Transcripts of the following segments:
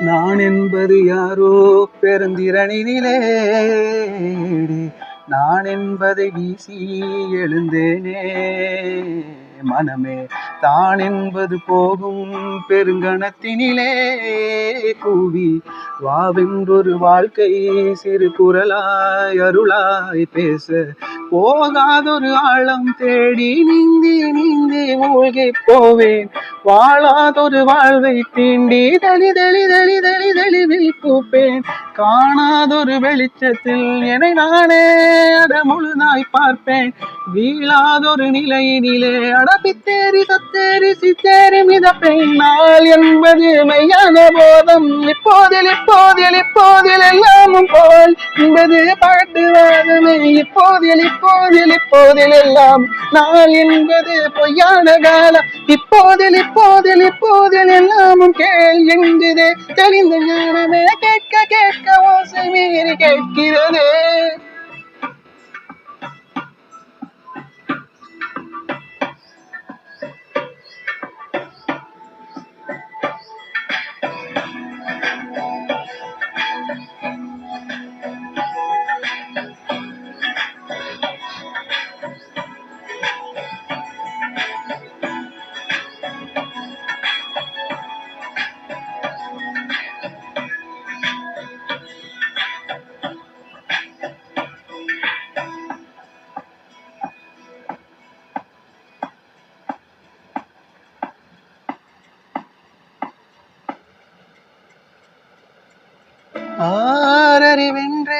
நான் என்பது யாரோ பெருந்திரணினிலே, நான் என்பதை வீசி எழுந்தேனே மனமே. தான் என்பது போகும் பெருங்கணத்தினிலே கூவி வாவென்றொரு வாழ்க்கை சிறு குரலாய் அருளாய் பேச, போகாதொரு ஆழம் தேடி நீந்தி நீந்தி மூழ்கி போவேன். வாழாதொரு வாழ்வை தீண்டி தளி தளி தளி தளி தளிவில் பூப்பேன். காணாதொரு வெளிச்சத்தில் என்னை நானே அட முழுதாய் பார்ப்பேன். வீழாதொரு நிலையினிலே அடப்பித்தேறி சத்தேறி சித்தேறி மிதப்பேன். நாள் என்பது மெய்யான போதம், இப்போதில் இப்போதில் இப்போதில் எல்லாமும் போல் என்பது பாட்டுவாதமே. இப்போதில் இப்போதில் இப்போதில் எல்லாம் நாள் என்பது பொய்யான காலம். இப்போதில் இப்போதில் இப்போதில் எல்லாமும் கேள் என்கிறதே தெளிந்த ஞானமே. கேட்க கேட்க ஓசை மீறி கேட்கிறதே. ஆரறிவென்று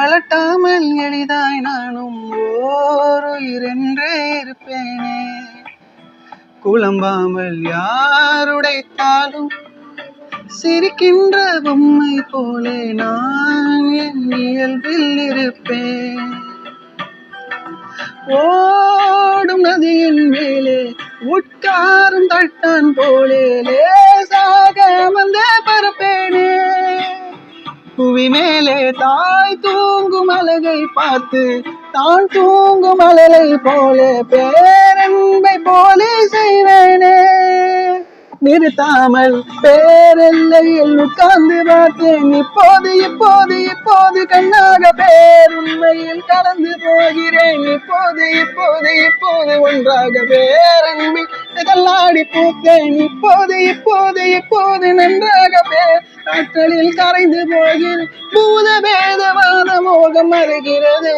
அலட்டாமல் எளிதாய் நானும் ஓருயிரென்றே இருப்பேனே. குழம்பாமல் யாருடைத்தாலும் சிரிக்கின்ற பொம்மை போலே நான் என் இயல்பில் இருப்பேன். ஓடும் நதியின் மேலே உட்காரும் தட்டான் போலே லேசாக வந்த பரப்பேனே. புவி மேலே தாய் தூங்கும் அழகை பார்த்து தான் தூங்கும் அழலை போலே பேரன்பை போலே செய்வேனே. நிறுத்தாமல் பேரெல்லையில் உட்கார்ந்து பார்த்தேன். இப்போது இப்போது இப்போது கண்ணாக பேருண்மையில் கலந்து போகிறேன். இப்போது இப்போது இப்போது ஒன்றாக பேரன்பில் இதழாடி பூத்தேன். இப்போது இப்போது இப்போது நன்றாக பேராற்றலில் கரைந்து போகிறேன். பூத பேதவாத மோகம் மறுகிறது.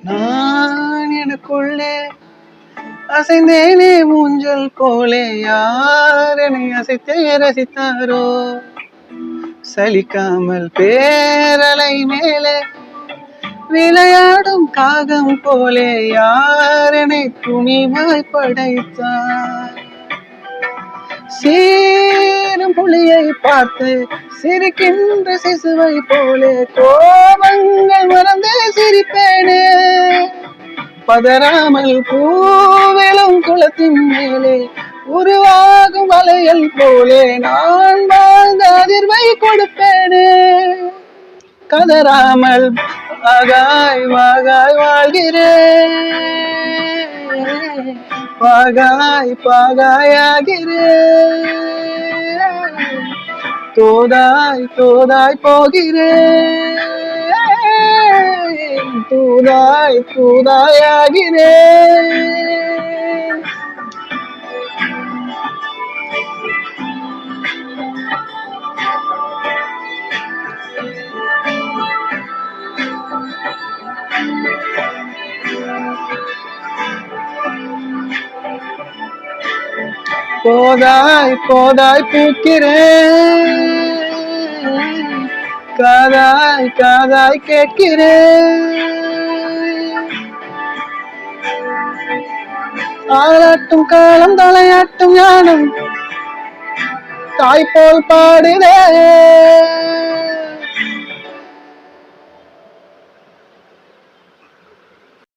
நான் எனக்குள்ளே அசைந்தேனே ஊஞ்சல் போலே, யார் என்னை அசைத்தே ரசித்தாரோ. சலிக்காமல் பேரலை மேலே விளையாடும் காகம் போலே, யார் என்னை துணிவாய் படைத்தார். சீரும் புலியை பார்த்து சிரிக்கின்ற சிசுவை போலே கோபங்கள் மறந்து சிரிப்பேனே. பதறாமல் பூவிலும் குளத்தின் மேலே உருவாகும் வளையல் போலே நான் வாழ்ந்த அதிர்வை கொடுப்பேனே. கதறாமல் வாகாய் வாகாய் வாழ்கிறேன், பாகாய் பாகாயாகிறேன், தோதாய் தோதாய் போகிறேன், தூதாய் தூதாயாகிறேன். போதாய் போதாய் பூக்கிறேன், காதாய் காதாய் கேட்கிறேன். ஆளாட்டும் காலம் தலையாட்டும் ஞானம், தாய் போல் பாடுதே